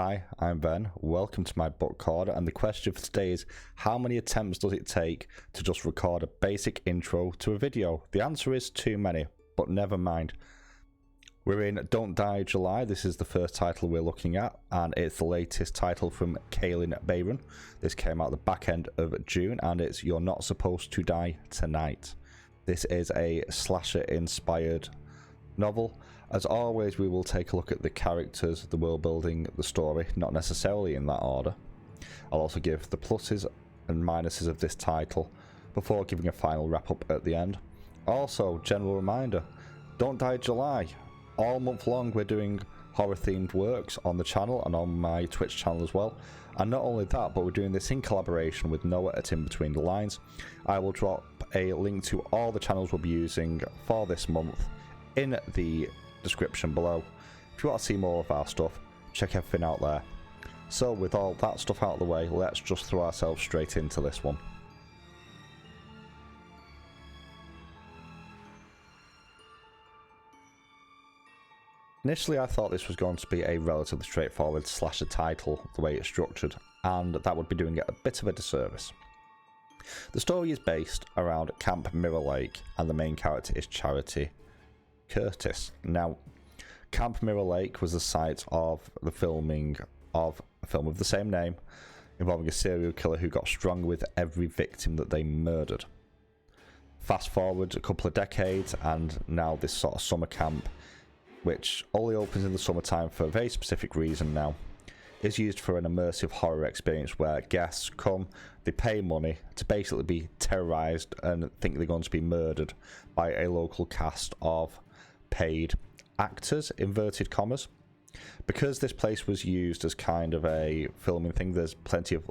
Hi, I'm Ben. Welcome to my book corner, and the question for today is, how many attempts does it take to just record a basic intro to a video? The answer is too many, but never mind. We're in Don't Die July. This is the first title we're looking at, and it's the latest title from Kaylin Bayron. This came out the back end of June, and it's You're Not Supposed to Die Tonight. This is a slasher-inspired novel. As always, we will take a look at the characters, the world building, the story, not necessarily in that order. I'll also give the pluses and minuses of this title before giving a final wrap up at the end. Also, general reminder, Don't Die July. All month long we're doing horror themed works on the channel and on my Twitch channel as well. And not only that, but we're doing this in collaboration with Noah at In Between the Lines. I will drop a link to all the channels we'll be using for this month in the description below. If you want to see more of our stuff, check everything out there. So with all that stuff out of the way, let's just throw ourselves straight into this one. Initially I thought this was going to be a relatively straightforward slasher title, the way it's structured, and that would be doing it a bit of a disservice. The story is based around Camp Mirror Lake, and the main character is Charity Curtis. Now, Camp Mirror Lake was the site of the filming of a film of the same name, involving a serial killer who got stronger with every victim that they murdered. Fast forward a couple of decades, and now this sort of summer camp, which only opens in the summertime for a very specific reason now, is used for an immersive horror experience where guests come, they pay money to basically be terrorized and think they're going to be murdered by a local cast of paid actors, inverted commas. Because this place was used as kind of a filming thing, there's plenty of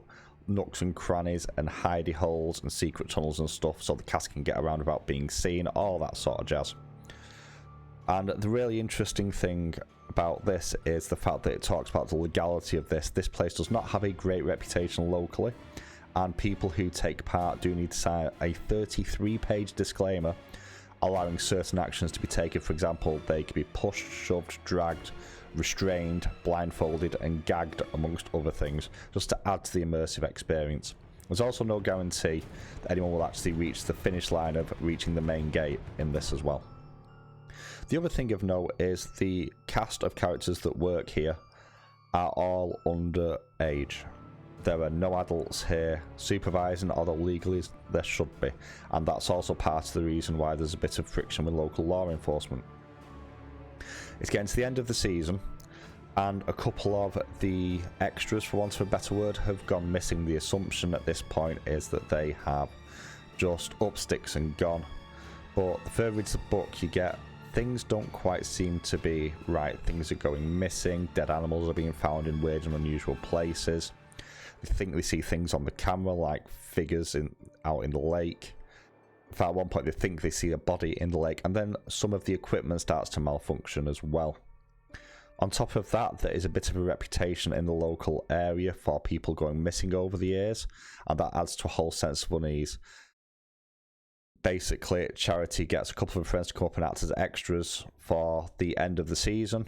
nooks and crannies and hidey holes and secret tunnels and stuff, so the cast can get around without being seen, all that sort of jazz. And the really interesting thing about this is the fact that it talks about the legality of this. This place does not have a great reputation locally, and people who take part do need to sign a 33-page disclaimer allowing certain actions to be taken. For example, they could be pushed, shoved, dragged, restrained, blindfolded and gagged, amongst other things, just to add to the immersive experience. There's also no guarantee that anyone will actually reach the finish line of reaching the main gate in this as well. The other thing of note is the cast of characters that work here are all underage. There are no adults here supervising, although legally there should be, and that's also part of the reason why there's a bit of friction with local law enforcement. It's getting to the end of the season, and a couple of the extras, for want of a better word, have gone missing. The assumption at this point is that they have just up sticks and gone, but the further into the book you get, things don't quite seem to be right. Things are going missing, dead animals are being found in weird and unusual places. They think they see things on the camera, like figures out in the lake. In fact, at one point they think they see a body in the lake, and then some of the equipment starts to malfunction as well. On top of that, there is a bit of a reputation in the local area for people going missing over the years, and that adds to a whole sense of unease. Basically, Charity gets a couple of friends to come up and act as extras for the end of the season,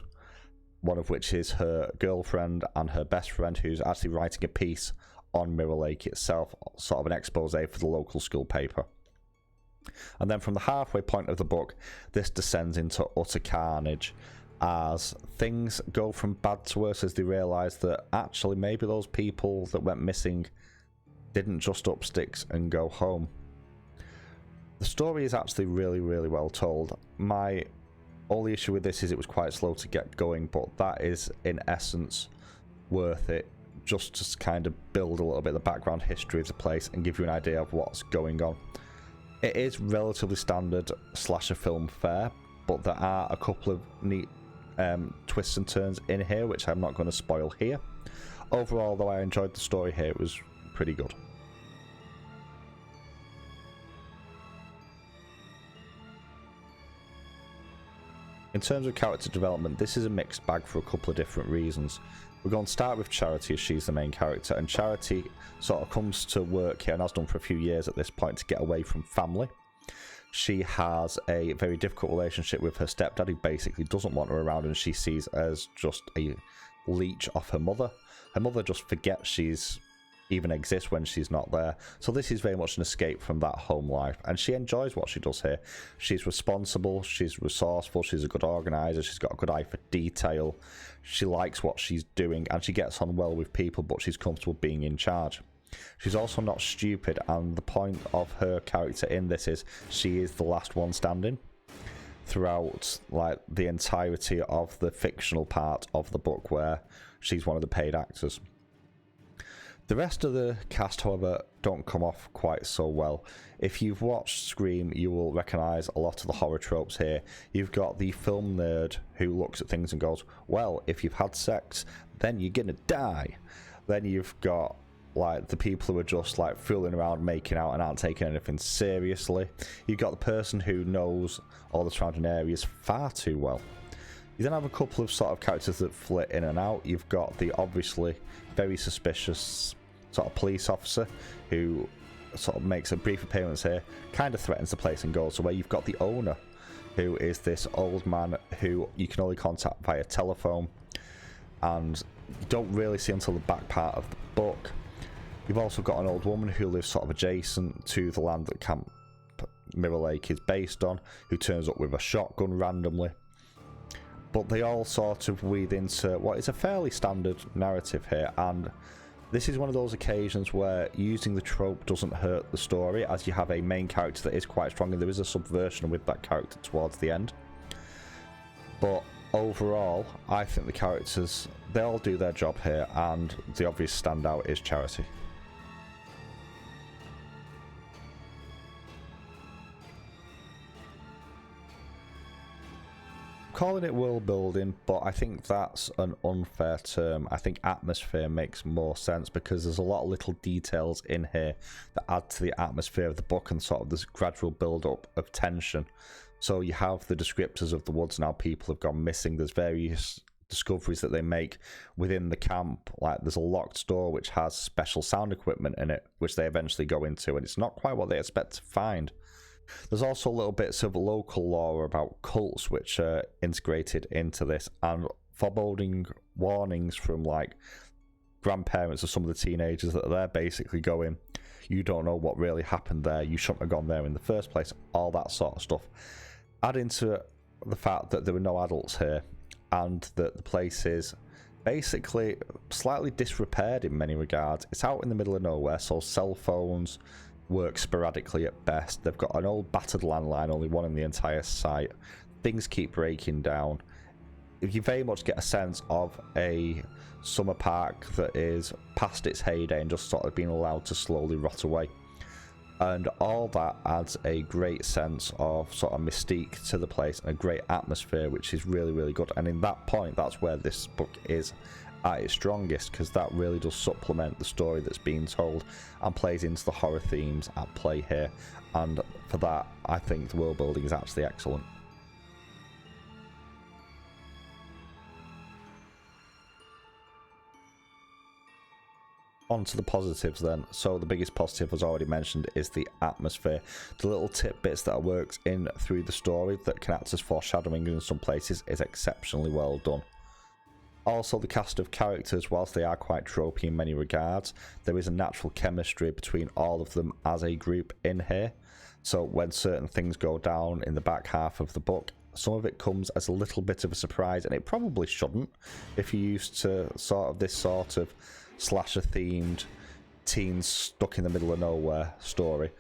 one of which is her girlfriend and her best friend, who's actually writing a piece on Mirror Lake itself, sort of an expose for the local school paper. And then from the halfway point of the book, this descends into utter carnage as things go from bad to worse, as they realise that actually maybe those people that went missing didn't just up sticks and go home. The story is actually really, really well told. My only issue with this is it was quite slow to get going, but that is in essence worth it, just to kind of build a little bit of the background history of the place and give you an idea of what's going on. It is relatively standard slasher film fare, but there are a couple of neat twists and turns in here which I'm not going to spoil here. Overall, though, I enjoyed the story here. It was pretty good. In terms of character development, this is a mixed bag for a couple of different reasons. We're going to start with Charity, as she's the main character, and Charity sort of comes to work here and has done for a few years at this point to get away from family. She has a very difficult relationship with her stepdad, who basically doesn't want her around and she sees as just a leech off her mother. Her mother just forgets she's even exists when she's not there. So this is very much an escape from that home life, and she enjoys what she does here. She's responsible, she's resourceful, she's a good organizer, she's got a good eye for detail, she likes what she's doing, and she gets on well with people, but she's comfortable being in charge. She's also not stupid, and the point of her character in this is she is the last one standing throughout like the entirety of the fictional part of the book, where she's one of the paid actors. The rest of the cast, however, don't come off quite so well. If you've watched Scream, you will recognise a lot of the horror tropes here. You've got the film nerd who looks at things and goes, well, if you've had sex, then you're gonna die. Then you've got like the people who are just like fooling around, making out, and aren't taking anything seriously. You've got the person who knows all the surrounding areas far too well. You then have a couple of sort of characters that flit in and out. You've got the obviously very suspicious sort of police officer who sort of makes a brief appearance here, kind of threatens the place and goes away. You've got the owner, who is this old man who you can only contact via telephone, and you don't really see until the back part of the book. You've also got an old woman who lives sort of adjacent to the land that Camp Mirror Lake is based on, who turns up with a shotgun randomly. But they all sort of weave into what is a fairly standard narrative here, and this is one of those occasions where using the trope doesn't hurt the story, as you have a main character that is quite strong, and there is a subversion with that character towards the end. But overall, I think the characters, they all do their job here, and the obvious standout is Charity. Calling it world building, but I think that's an unfair term. I think atmosphere makes more sense, because there's a lot of little details in here that add to the atmosphere of the book and sort of this gradual build up of tension. So you have the descriptors of the woods, now people have gone missing, there's various discoveries that they make within the camp, like there's a locked door which has special sound equipment in it, which they eventually go into, and it's not quite what they expect to find. There's also little bits of local lore about cults which are integrated into this, and foreboding warnings from like grandparents of some of the teenagers that they're basically going, you don't know what really happened there, you shouldn't have gone there in the first place, all that sort of stuff. Add into the fact that there were no adults here, and that the place is basically slightly disrepaired in many regards. It's out in the middle of nowhere, so cell phones work sporadically at best. They've got an old battered landline, only one in the entire site. Things keep breaking down. You very much get a sense of a summer park that is past its heyday and just sort of being allowed to slowly rot away. And all that adds a great sense of sort of mystique to the place and a great atmosphere, which is really, really good. And in that point, that's where this book is at its strongest, because that really does supplement the story that's being told and plays into the horror themes at play here. And for that, I think the world building is actually excellent. On to the positives then. So the biggest positive, as already mentioned, is the atmosphere. The little tidbits that works in through the story that can act as foreshadowing in some places is exceptionally well done. Also, the cast of characters, whilst they are quite tropey in many regards, there is a natural chemistry between all of them as a group in here. So when certain things go down in the back half of the book, some of it comes as a little bit of a surprise, and it probably shouldn't if you're used to sort of this sort of slasher themed teens stuck in the middle of nowhere story,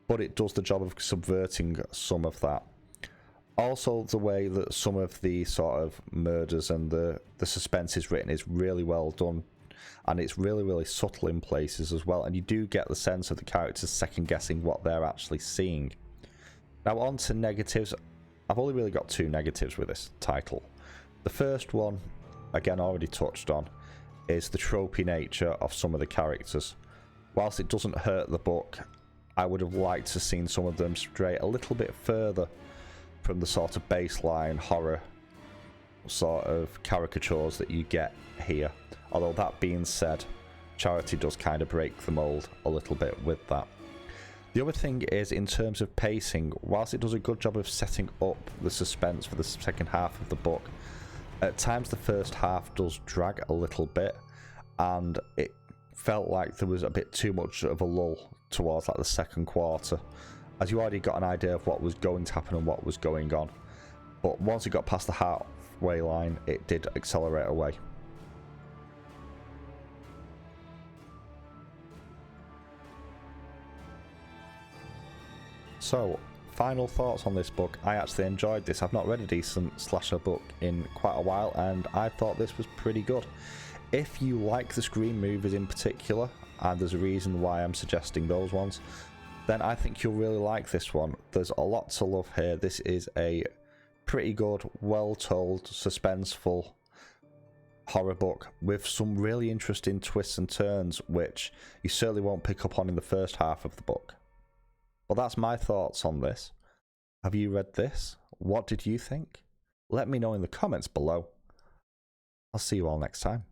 but it does the job of subverting some of that. Also, the way that some of the sort of murders and the suspense is written is really well done, and it's really, really subtle in places as well, and you do get the sense of the characters second guessing what they're actually seeing. Now on to negatives. I've only really got two negatives with this title. The first one, again already touched on, is the tropey nature of some of the characters. Whilst it doesn't hurt the book, I would have liked to have seen some of them stray a little bit further from the sort of baseline horror sort of caricatures that you get here. Although that being said, Charity does kind of break the mold a little bit with that. The other thing is, in terms of pacing, whilst it does a good job of setting up the suspense for the second half of the book, At times the first half does drag a little bit, and it felt like there was a bit too much of a lull towards like the second quarter, as you already got an idea of what was going to happen and what was going on. But once it got past the halfway line, it did accelerate away. So, final thoughts on this book. I actually enjoyed this. I've not read a decent slasher book in quite a while, and I thought this was pretty good. If you like the Scream movies in particular, and there's a reason why I'm suggesting those ones, then I think you'll really like this one. There's a lot to love here. This is a pretty good, well-told, suspenseful horror book with some really interesting twists and turns, which you certainly won't pick up on in the first half of the book. Well, that's my thoughts on this. Have you read this? What did you think? Let me know in the comments below. I'll see you all next time.